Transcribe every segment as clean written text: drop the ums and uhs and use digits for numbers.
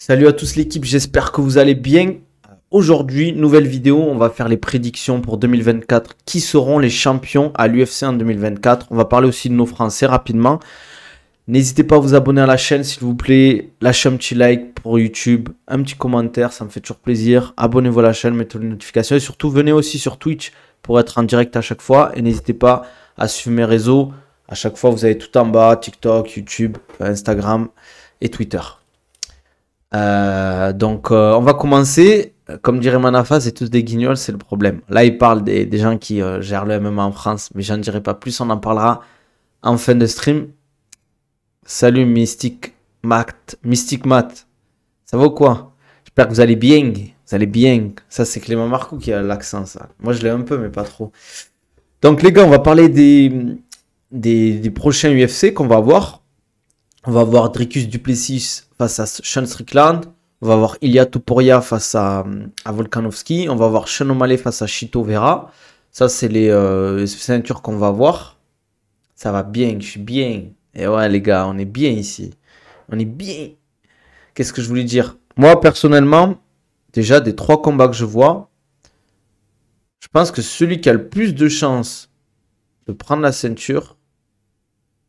Salut à tous l'équipe, j'espère que vous allez bien. Aujourd'hui, nouvelle vidéo, on va faire les prédictions pour 2024. Qui seront les champions à l'UFC en 2024? On va parler aussi de nos Français rapidement. N'hésitez pas à vous abonner à la chaîne s'il vous plaît. Lâchez un petit like pour YouTube, un petit commentaire, ça me fait toujours plaisir. Abonnez-vous à la chaîne, mettez les notifications et surtout venez aussi sur Twitch pour être en direct à chaque fois. Et n'hésitez pas à suivre mes réseaux. À chaque fois, vous avez tout en bas, TikTok, YouTube, Instagram et Twitter. On va commencer. Comme dirait Manafa, c'est tous des guignols, c'est le problème. Là, il parle des gens qui gèrent le MMA en France, mais j'en dirai pas plus, on en parlera en fin de stream. Salut Mystic Matt. Ça va ou quoi? J'espère que vous allez bien. Vous allez bien. Ça, c'est Clément Marcoux qui a l'accent, ça. Moi, je l'ai un peu, mais pas trop. Donc, les gars, on va parler des prochains UFC qu'on va voir. On va voir Dricus du Plessis face à Sean Strickland. On va voir Ilia Topuria face à Volkanovski. On va voir Sean O'Malley face à Chito Vera. Ça, c'est les ceintures qu'on va voir. Ça va bien, je suis bien. Et ouais, les gars, on est bien ici. On est bien. Qu'est-ce que je voulais dire? Moi, personnellement, déjà, des 3 combats que je vois, je pense que celui qui a le plus de chances de prendre la ceinture,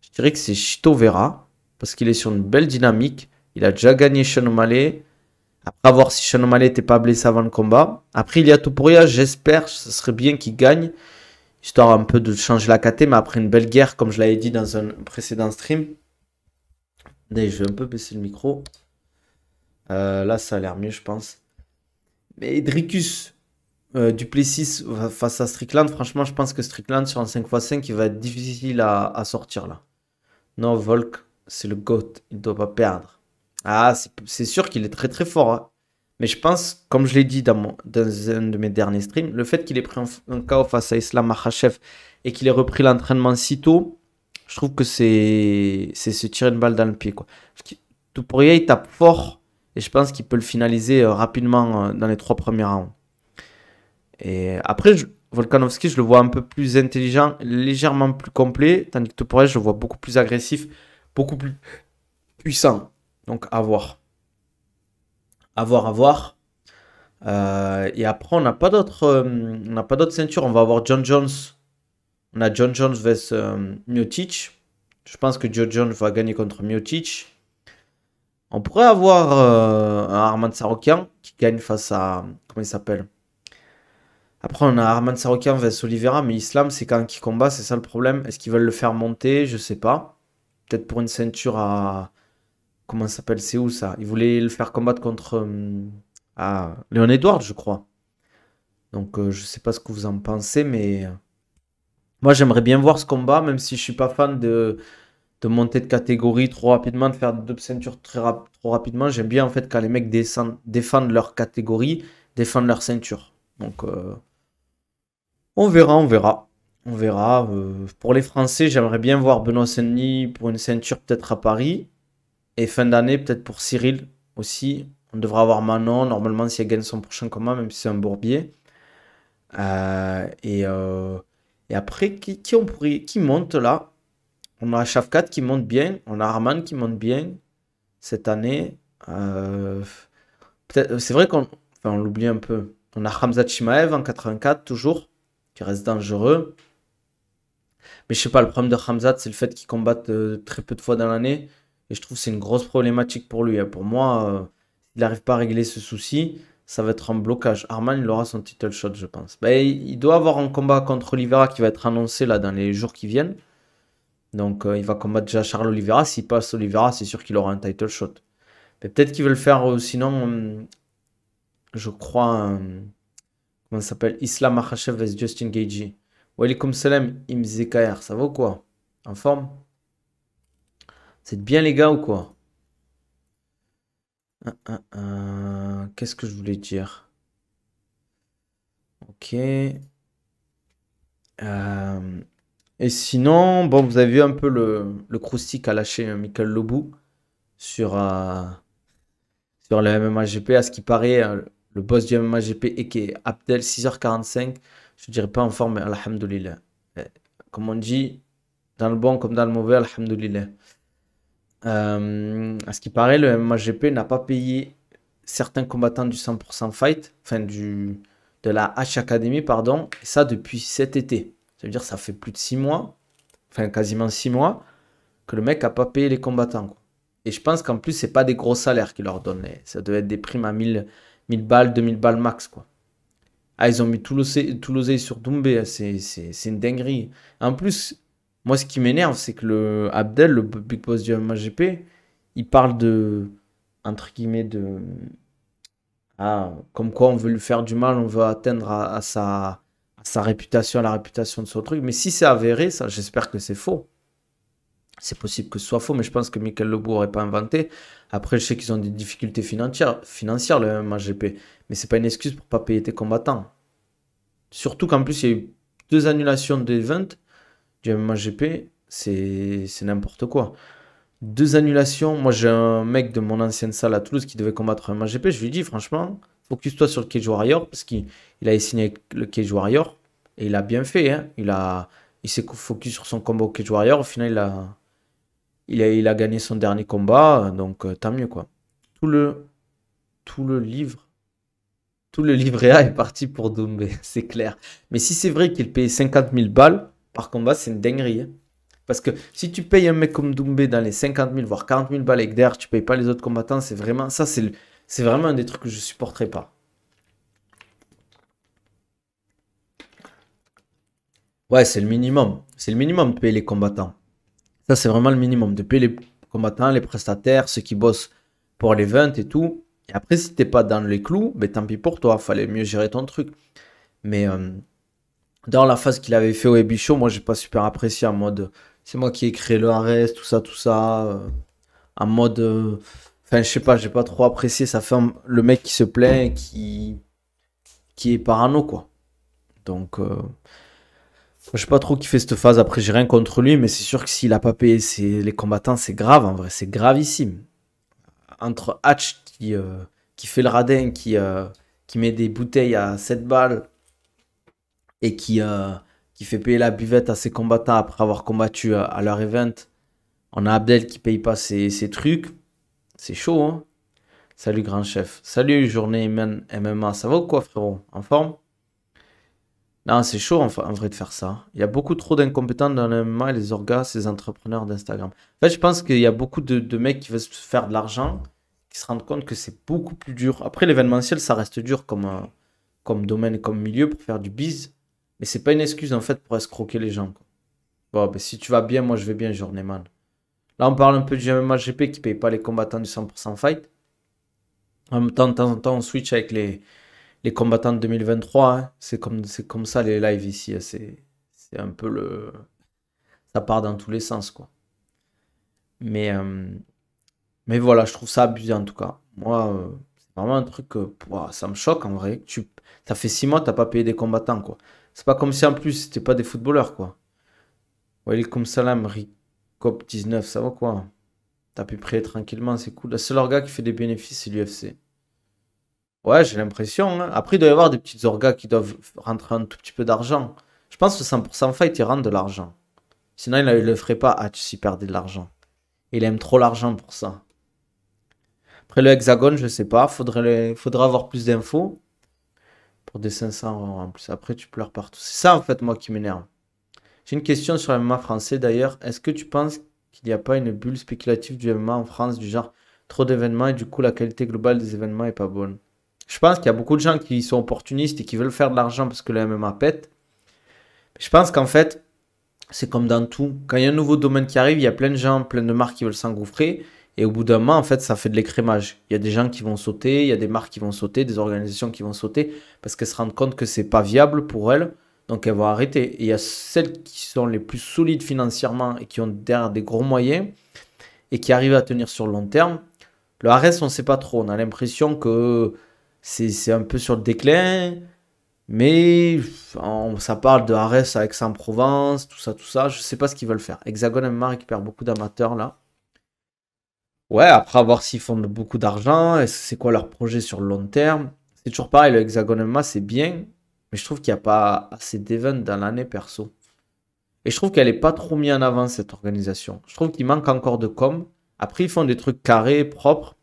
je dirais que c'est Chito Vera. Parce qu'il est sur une belle dynamique. Il a déjà gagné Sean O'Malley. Après, à voir si Sean O'Malley n'était pas blessé avant le combat. Après, il y a Topuria, j'espère, ce serait bien qu'il gagne. Histoire un peu de changer la KT, mais après une belle guerre, comme je l'avais dit dans un précédent stream. D'ailleurs, je vais un peu baisser le micro. Là, ça a l'air mieux, je pense. Mais Dricus du Plessis face à Strickland, franchement, je pense que Strickland sur un 5x5, il va être difficile à sortir là. Non, Volk, c'est le GOAT, il ne doit pas perdre. Ah, c'est sûr qu'il est très très fort, hein. Mais je pense, comme je l'ai dit dans un de mes derniers streams, le fait qu'il ait pris un KO face à Islam Makhachev et qu'il ait repris l'entraînement si tôt, je trouve que c'est se tirer une balle dans le pied, quoi. Topuria, il tape fort et je pense qu'il peut le finaliser rapidement dans les 3 premiers rounds. Et après, Volkanovski, je le vois un peu plus intelligent, légèrement plus complet, tandis que Topuria, je le vois beaucoup plus agressif, beaucoup plus puissant. Donc, à voir. À voir, à voir. Et après, on n'a pas d'autres ceintures. On va avoir John Jones. On a John Jones vs Miocic. Je pense que John Jones va gagner contre Miocic. On pourrait avoir un Arman Tsarukyan qui gagne face à... Comment il s'appelle? Après, on a Arman Tsarukyan vs Oliveira, mais Islam, c'est quand qui combat, c'est ça le problème. Est-ce qu'ils veulent le faire monter? Je sais pas. Peut-être pour une ceinture à... Comment ça s'appelle? C'est où ça? Ils voulaient le faire combattre contre Léon Edwards, je crois. Donc, je sais pas ce que vous en pensez, mais moi, j'aimerais bien voir ce combat, même si je suis pas fan de monter de catégorie trop rapidement, de faire deux ceintures trop rapidement. J'aime bien en fait quand les mecs défendent leur catégorie, défendent leur ceinture. Donc, on verra, on verra. On verra. Pour les Français, j'aimerais bien voir Benoît Saint-Denis pour une ceinture peut-être à Paris. Et fin d'année, peut-être pour Cyril aussi. On devra avoir Manon, normalement, si elle gagne son prochain combat, même si c'est un bourbier. Euh, et, euh, et après, qui monte là? On a Shafkat qui monte bien. On a Arman qui monte bien cette année. C'est vrai on l'oublie un peu. On a Khamzat Chimaev en 84, toujours, qui reste dangereux. Mais je sais pas, le problème de Khamzat, c'est le fait qu'il combatte très peu de fois dans l'année. Et je trouve que c'est une grosse problématique pour lui, hein. Pour moi, s'il n'arrive pas à régler ce souci, ça va être un blocage. Arman, il aura son title shot, je pense. Ben, il doit avoir un combat contre Oliveira qui va être annoncé là dans les jours qui viennent. Donc, il va combattre déjà Charles Oliveira. S'il passe Oliveira, c'est sûr qu'il aura un title shot. Mais peut-être qu'il veut le faire sinon, je crois, comment ça s'appelle? Islam Makhachev vs Justin Gaethje. Walaikum salam, Imzekaer. Ça va ou quoi? En forme? C'est bien les gars ou quoi? Qu'est-ce que je voulais dire? Ok. Et sinon, bon, vous avez vu un peu le croustic qu'a lâché Michael Lobou sur, sur le MMAGP. À ce qui paraît, le boss du MMAGP et qui est Abdel 6h45. Je dirais pas en forme, mais alhamdoulilah. Comme on dit, dans le bon comme dans le mauvais, alhamdoulilah. À ce qui paraît, le MMAGP n'a pas payé certains combattants du 100% Fight, enfin de la H Academy, pardon, et ça depuis cet été. Ça veut dire que ça fait plus de 6 mois, enfin quasiment 6 mois, que le mec a pas payé les combattants, quoi. Et je pense qu'en plus, c'est pas des gros salaires qu'il leur donnent. Ça devait être des primes à 1000 balles, 2000 balles max, quoi. Ah, ils ont mis tout l'oseille sur Doumbé, hein. C'est une dinguerie. En plus, moi, ce qui m'énerve, c'est que le Abdel, le big boss du MHGP, il parle de, entre guillemets, de, ah, comme quoi on veut lui faire du mal, on veut atteindre à sa réputation, à la réputation de son truc. Mais si c'est avéré, ça, j'espère que c'est faux. C'est possible que ce soit faux, mais je pense que Michael Lebout n'aurait pas inventé. Après, je sais qu'ils ont des difficultés financières le MHGP, mais c'est pas une excuse pour pas payer tes combattants. Surtout qu'en plus, il y a eu 2 annulations d'event du MHGP, c'est n'importe quoi. 2 annulations. Moi, j'ai un mec de mon ancienne salle à Toulouse qui devait combattre un MHGP. Je lui dis, franchement, focus-toi sur le Cage Warrior parce qu'il a signé avec le Cage Warrior et il a bien fait, hein. Il s'est focus sur son combat au Cage Warrior. Au final, il a gagné son dernier combat, donc tant mieux, quoi. Tout le, tout le livre, tout le livret A est parti pour Doumbé, c'est clair. Mais si c'est vrai qu'il paye 50 000 balles par combat, c'est une dinguerie, hein. Parce que si tu payes un mec comme Doumbé dans les 50 000, voire 40 000 balles et que derrière tu payes pas les autres combattants, c'est vraiment, ça c'est vraiment un des trucs que je supporterai pas. Ouais, c'est le minimum. C'est le minimum de payer les combattants. Ça, c'est vraiment le minimum. De payer les combattants, les prestataires, ceux qui bossent pour l'event et tout. Et après, si t'es pas dans les clous, ben tant pis pour toi. Fallait mieux gérer ton truc. Mais dans la phase qu'il avait fait au Ebi Show, moi, j'ai pas super apprécié en mode. C'est moi qui ai créé le RS, tout ça, tout ça. En mode. Enfin, je sais pas, j'ai pas trop apprécié. Ça fait le mec qui se plaint, qui est parano, quoi. Donc. Je sais pas trop qui fait cette phase, après j'ai rien contre lui, mais c'est sûr que s'il a pas payé les combattants, c'est grave en vrai, c'est gravissime. Entre Hatch qui fait le radin, qui met des bouteilles à 7 balles et qui fait payer la buvette à ses combattants après avoir combattu à leur event, on a Abdel qui paye pas ses trucs, c'est chaud, hein. Salut grand chef, salut journée MMA, ça va ou quoi frérot? En forme? Non, c'est chaud en vrai de faire ça. Il y a beaucoup trop d'incompétents dans le MMA et les orgas, ces entrepreneurs d'Instagram. En fait, je pense qu'il y a beaucoup de mecs qui veulent se faire de l'argent, qui se rendent compte que c'est beaucoup plus dur. Après, l'événementiel, ça reste dur comme domaine et comme milieu pour faire du biz. Mais c'est pas une excuse en fait pour escroquer les gens, quoi. Bon, ben, si tu vas bien, moi je vais bien, journeyman. Là, on parle un peu du MMA GP qui paye pas les combattants du 100% fight. En même temps, de temps en temps, on switch avec les combattants de 2023, hein. C'est comme ça les lives ici, hein. C'est un peu le. Ça part dans tous les sens, quoi. Mais, euh, mais voilà, je trouve ça abusé en tout cas. Moi, c'est vraiment un truc que ouah, ça me choque en vrai. Ça fait 6 mois, t'as pas payé des combattants, quoi. C'est pas comme si en plus c'était pas des footballeurs, quoi. Welcome salam, Ricop 19, ça va quoi? T'as pu prier tranquillement, c'est cool. Le seul orga qui fait des bénéfices, c'est l'UFC. Ouais, j'ai l'impression, hein. Après, il doit y avoir des petites orgas qui doivent rentrer un tout petit peu d'argent. Je pense que 100% fight, il rentre de l'argent. Sinon, il ne le ferait pas Hatch s'il perdait de l'argent. Il aime trop l'argent pour ça. Après, le hexagone, je sais pas. Faudrait avoir plus d'infos. Pour des 500 € en plus. Après, tu pleures partout. C'est ça, en fait, moi, qui m'énerve. J'ai une question sur le MMA français, d'ailleurs. Est-ce que tu penses qu'il n'y a pas une bulle spéculative du MMA en France, du genre trop d'événements et du coup, la qualité globale des événements est pas bonne? Je pense qu'il y a beaucoup de gens qui sont opportunistes et qui veulent faire de l'argent parce que le MMA pète. Je pense qu'en fait, c'est comme dans tout. Quand il y a un nouveau domaine qui arrive, il y a plein de gens, plein de marques qui veulent s'engouffrer. Et au bout d'un moment, en fait, ça fait de l'écrémage. Il y a des gens qui vont sauter, il y a des marques qui vont sauter, des organisations qui vont sauter parce qu'elles se rendent compte que c'est pas viable pour elles. Donc elles vont arrêter. Et il y a celles qui sont les plus solides financièrement et qui ont derrière des gros moyens et qui arrivent à tenir sur le long terme. Le RS, on ne sait pas trop. On a l'impression que c'est un peu sur le déclin. Mais ça parle de Arès à Aix-en-Provence, tout ça, tout ça. Je sais pas ce qu'ils veulent faire. Hexagone MMA récupère beaucoup d'amateurs là. Ouais, après, à voir s'ils font beaucoup d'argent. C'est quoi leur projet sur le long terme? C'est toujours pareil, le Hexagone MMA c'est bien. Mais je trouve qu'il n'y a pas assez d'events dans l'année perso. Et je trouve qu'elle est pas trop mise en avant cette organisation. Je trouve qu'il manque encore de com. Après, ils font des trucs carrés, propres.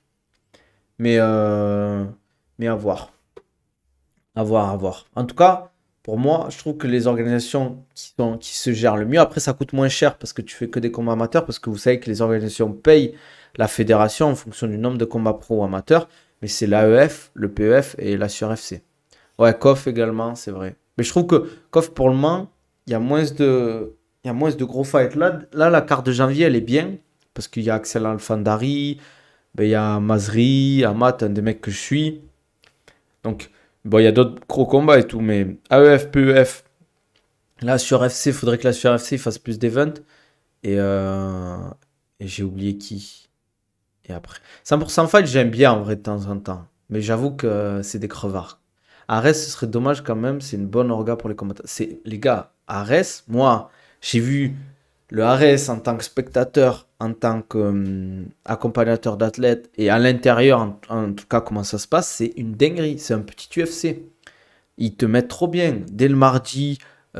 Mais Mais à voir. À voir, à voir. En tout cas, pour moi, je trouve que les organisations qui se gèrent le mieux, après ça coûte moins cher parce que tu fais que des combats amateurs, parce que vous savez que les organisations payent la fédération en fonction du nombre de combats pro ou amateurs, mais c'est l'AEF, le PEF et la SURFC. Ouais, KOF également, c'est vrai. Mais je trouve que KOF pour le moment, il y a moins de gros fights. Là, la carte de janvier, elle est bien, parce qu'il y a Axel Alfandari, ben, il y a Mazri, Amat, un des mecs que je suis. Donc, bon, il y a d'autres gros combats et tout, mais AEF, PEF, là sur FC, il faudrait que la sur FC fasse plus d'events. Et, euh, et j'ai oublié qui. Et après. 100% fight, j'aime bien en vrai de temps en temps. Mais j'avoue que c'est des crevards. Ares, ce serait dommage quand même, c'est une bonne orga pour les combattants. Les gars, Ares, moi, j'ai vu le Ares en tant que spectateur, en tant qu'accompagnateur d'athlètes, et à l'intérieur, en tout cas, comment ça se passe, c'est une dinguerie. C'est un petit UFC. Ils te mettent trop bien. Dès le mardi,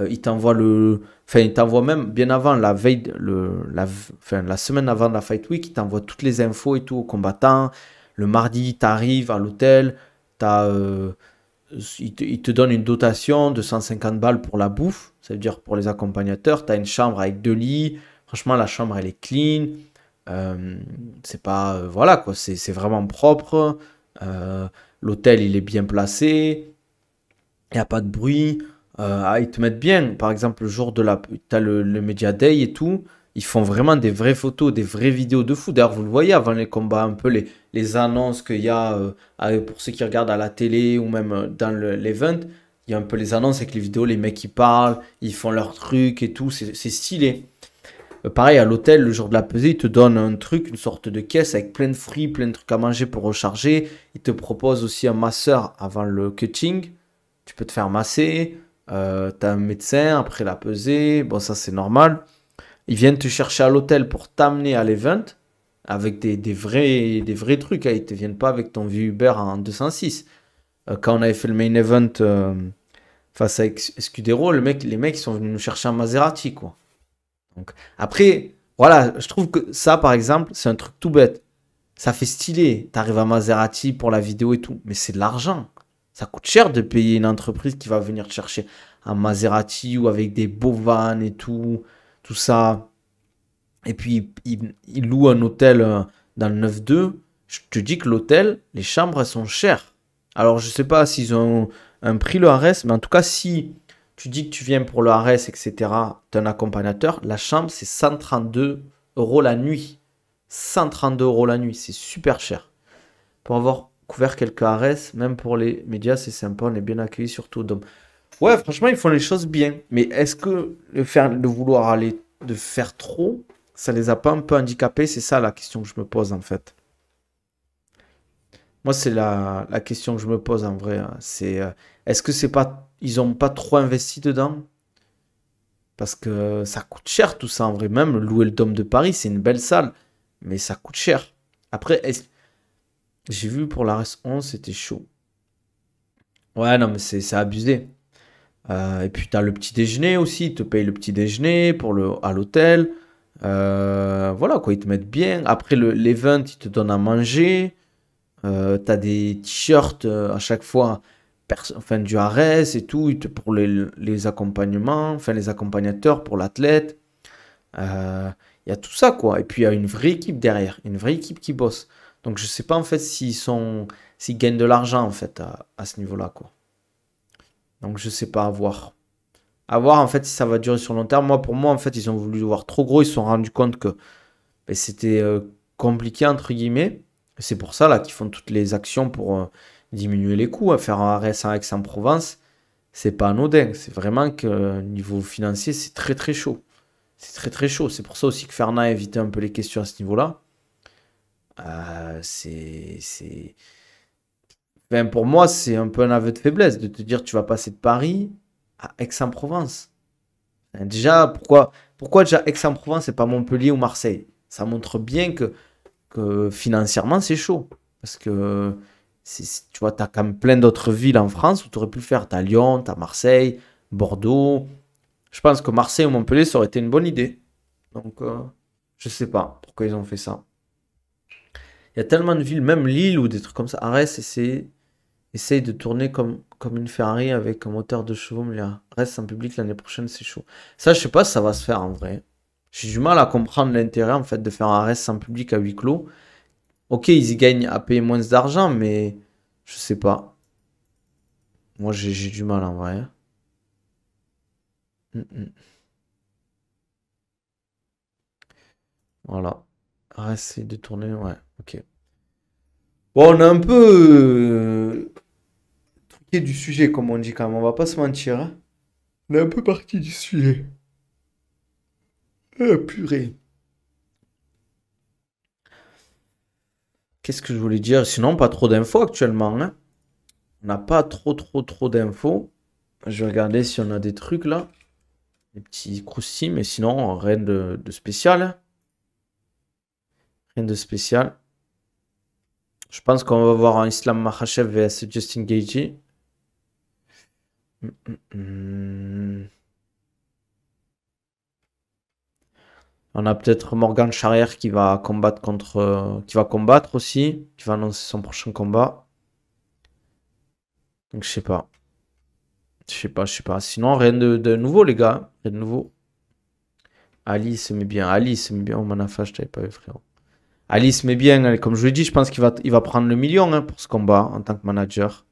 ils t'envoient le. Enfin, ils t'envoient même bien avant, la veille, enfin, la semaine avant la Fight Week, ils t'envoient toutes les infos et tout aux combattants. Le mardi, t'arrives à l'hôtel, t'as, ils te donnent une dotation de 150 balles pour la bouffe, ça veut dire pour les accompagnateurs. T'as une chambre avec deux lits. Franchement, la chambre, elle est clean. Euh, c'est pas. Voilà, quoi, c'est vraiment propre. Euh, L'hôtel, il est bien placé. Il n'y a pas de bruit. Ils te mettent bien. Par exemple, le jour de la. Tu as le Media Day et tout. Ils font vraiment des vraies photos, des vraies vidéos de fou. D'ailleurs, vous le voyez avant les combats, un peu les annonces qu'il y a pour ceux qui regardent à la télé ou même dans l'event. Il y a un peu les annonces avec les vidéos, les mecs qui parlent, ils font leurs trucs et tout. C'est stylé. Pareil, à l'hôtel, le jour de la pesée, ils te donnent un truc, une sorte de caisse avec plein de fruits, plein de trucs à manger pour recharger. Ils te proposent aussi un masseur avant le cutting. Tu peux te faire masser. T'as un médecin après la pesée. Bon, ça, c'est normal. Ils viennent te chercher à l'hôtel pour t'amener à l'event avec des vrais trucs, hein. Ils te viennent pas avec ton vieux Uber en 206. Quand on avait fait le main event face à Escudero, les mecs ils sont venus nous chercher un Maserati, quoi. Donc, après, voilà, je trouve que ça, par exemple, c'est un truc tout bête. Ça fait stylé. T'arrives à Maserati pour la vidéo et tout, mais c'est de l'argent. Ça coûte cher de payer une entreprise qui va venir te chercher un Maserati ou avec des beaux vannes et tout ça. Et puis, il loue un hôtel dans le 9-2. Je te dis que l'hôtel, les chambres, elles sont chères. Alors, je sais pas s'ils ont un prix, le Ares, mais en tout cas, si tu dis que tu viens pour le Ares, etc., d'un accompagnateur, la chambre, c'est 132 euros la nuit. 132 euros la nuit, c'est super cher. Pour avoir couvert quelques Ares, même pour les médias, c'est sympa, on est bien accueillis, surtout. Donc, ouais, franchement, ils font les choses bien. Mais est-ce que de vouloir aller, de faire trop, ça les a pas un peu handicapés? C'est ça la question que je me pose en fait. Moi, c'est la question que je me pose en vrai, hein. C'est est-ce que c'est pas ils ont pas trop investi dedans? Parce que ça coûte cher tout ça en vrai. Même louer le Dôme de Paris, c'est une belle salle, mais ça coûte cher. Après, j'ai vu pour la RS 11, c'était chaud. Ouais, non, mais c'est abusé. Et puis, tu as le petit déjeuner aussi. Ils te payent le petit déjeuner à l'hôtel. Voilà, quoi, ils te mettent bien. Après l'event, ils te donnent à manger. Tu as des t-shirts à chaque fois, enfin, du Ares et tout, pour les accompagnements, enfin, les accompagnateurs pour l'athlète. Euh, Il y a tout ça, quoi. Et puis, il y a une vraie équipe derrière, une vraie équipe qui bosse. Donc, je sais pas, en fait, s'ils gagnent de l'argent, en fait, à ce niveau-là, quoi. Donc, je sais pas, à voir. À voir, en fait, si ça va durer sur le long terme. Moi, pour moi, en fait, ils ont voulu le voir trop gros. Ils se sont rendus compte que ben, c'était compliqué, entre guillemets. C'est pour ça, là, qu'ils font toutes les actions pour diminuer les coûts. Faire un RS en Aix-en-Provence, c'est pas anodin. C'est vraiment que niveau financier, c'est très, très chaud. C'est très, très chaud. C'est pour ça aussi que Fernand a évité un peu les questions à ce niveau-là. C'est. Ben, pour moi, c'est un peu un aveu de faiblesse de te dire tu vas passer de Paris à Aix-en-Provence. Déjà, pourquoi déjà Aix-en-Provence et pas Montpellier ou Marseille? Ça montre bien que financièrement, c'est chaud. Parce que tu vois, tu as quand même plein d'autres villes en France où tu aurais pu le faire. Tu as Lyon, tu as Marseille, Bordeaux. Je pense que Marseille ou Montpellier, ça aurait été une bonne idée. Donc, je sais pas pourquoi ils ont fait ça. Il y a tellement de villes, même Lille ou des trucs comme ça. Arrête, c'est. Essaye de tourner comme une Ferrari avec un moteur de chevaux, mais là, reste en public l'année prochaine, c'est chaud. Ça, je sais pas si ça va se faire en vrai. J'ai du mal à comprendre l'intérêt en fait de faire un reste en public à huis clos. Ok, ils y gagnent à payer moins d'argent, mais je sais pas. Moi, j'ai du mal en vrai. Mm, mm. Voilà. Essaye de tourner, ouais, ok. Bon, on a un peu truqué du sujet, comme on dit quand même, on va pas se mentir, hein. On est un peu parti du sujet. Ah, purée. Qu'est-ce que je voulais dire? Sinon, pas trop d'infos actuellement, hein. On n'a pas trop d'infos. Je vais regarder si on a des trucs là. Des petits croustilles, mais sinon, rien de spécial, hein. Rien de spécial. Je pense qu'on va voir un Islam Makhachev vs Justin Gaethje. On a peut-être Morgan Charrière qui va combattre qui va combattre aussi, qui va annoncer son prochain combat. Donc je sais pas. Je sais pas. Sinon, rien de nouveau, les gars. Rien de nouveau. Ali se met bien. Ali se met bien. Oh, Manafa, je t'avais pas vu, frérot. Ali se met bien. Comme je l'ai dit, je pense qu'il va prendre le million hein, pour ce combat en tant que manager.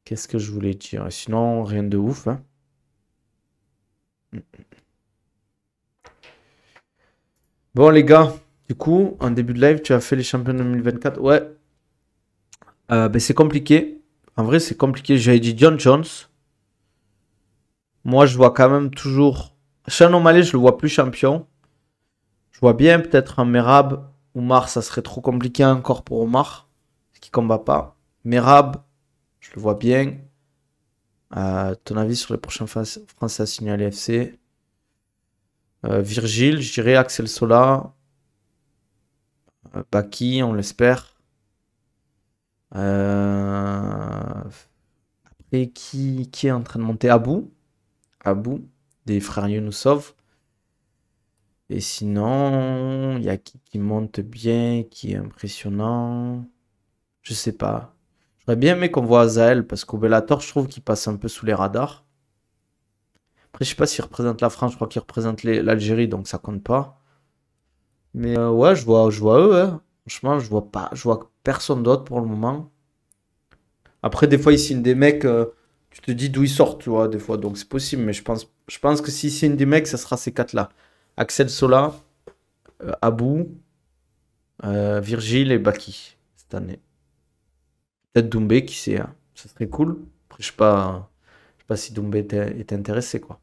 Qu'est-ce que je voulais dire? Sinon, rien de ouf. Hein. Bon, les gars, du coup, en début de live, tu as fait les champions 2024. Ouais, ben, c'est compliqué. En vrai, c'est compliqué. J'avais dit John Jones. Moi, je vois quand même toujours. Sean O'Malley, je le vois plus champion. Je vois bien peut-être un Merab. Omar, ça serait trop compliqué encore pour Omar. Parce qu'il combat pas. Merab, je le vois bien. Ton avis sur les prochains Français à signer à l'FC? Virgile, je dirais Axel Sola. Baki, on l'espère. Après, qui est en train de monter? Abou, des frères Younoussov. Et sinon, il y a qui monte bien, qui est impressionnant. Je sais pas. J'aurais bien aimé qu'on voit Azael, parce qu'au Bellator, je trouve qu'il passe un peu sous les radars. Après, je sais pas s'il représente la France, je crois qu'il représente l'Algérie, donc ça compte pas. Mais ouais, je vois eux, hein. Franchement, je vois personne d'autre pour le moment. Après, des fois, ils signent des mecs, tu te dis d'où ils sortent, tu vois, des fois, donc c'est possible, mais je pense que s'ils signent des mecs, ça sera ces quatre-là. Axel Sola, Abou, Virgile et Baki, cette année. Peut-être Doumbé, qui sait, hein. Ça serait cool. Après, je sais pas si Doumbé est intéressé, quoi.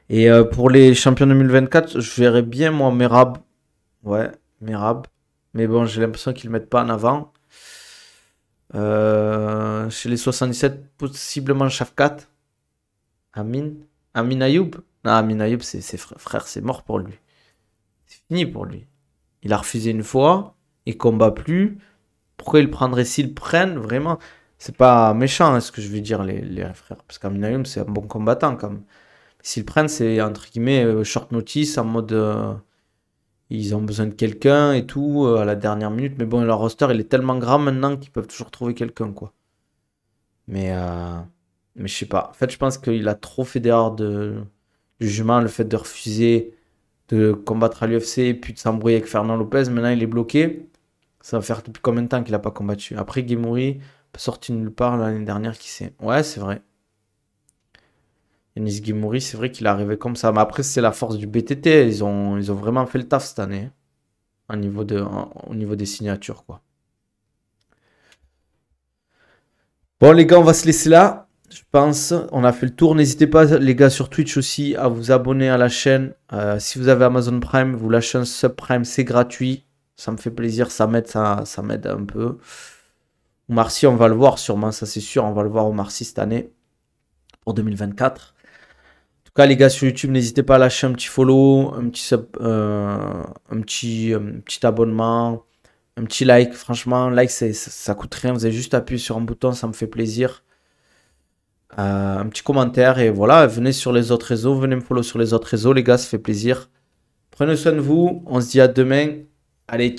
Et pour les champions 2024, je verrais bien, moi, Merab. Ouais, Merab. Mais bon, j'ai l'impression qu'ils le mettent pas en avant. Chez les 77, possiblement Shafkat. Amin. Amin Ayoub. Non, Amin Ayoub, frère, c'est mort pour lui. C'est fini pour lui. Il a refusé une fois, il combat plus. Pourquoi il prendrait s'ils prennent vraiment? C'est pas méchant hein, ce que je veux dire, les frères. Parce qu'Amin Ayoub, c'est un bon combattant quand même. S'ils prennent, c'est entre guillemets short notice en mode ils ont besoin de quelqu'un et tout à la dernière minute. Mais bon, leur roster il est tellement grand maintenant qu'ils peuvent toujours trouver quelqu'un quoi. Mais, euh, mais je sais pas. En fait, je pense qu'il a trop fait d'erreurs du jugement, le fait de refuser de combattre à l'UFC puis de s'embrouiller avec Fernand Lopez. Maintenant, il est bloqué. Ça va faire depuis combien de temps qu'il a pas combattu? Après, Guimouri sorti nulle part l'année dernière, qui sait? Ouais, c'est vrai. Yanis Guimouri, c'est vrai qu'il est arrivé comme ça. Mais après, c'est la force du BTT. Ils ont vraiment fait le taf cette année. Au niveau des signatures, quoi. Bon, les gars, on va se laisser là. Je pense, on a fait le tour. N'hésitez pas, les gars, sur Twitch aussi, à vous abonner à la chaîne. Si vous avez Amazon Prime, vous lâchez un subprime, c'est gratuit. Ça me fait plaisir, ça m'aide un peu. Omar Sy, on va le voir sûrement, ça c'est sûr. On va le voir Omar Sy cette année, pour 2024. En tout cas, les gars, sur YouTube, n'hésitez pas à lâcher un petit follow, un petit sub, un petit abonnement, un petit like. Franchement, like, ça coûte rien. Vous avez juste appuyé sur un bouton, ça me fait plaisir. Un petit commentaire et voilà, venez sur les autres réseaux, venez me follow sur les autres réseaux, les gars, ça fait plaisir. Prenez soin de vous, on se dit à demain. Allez,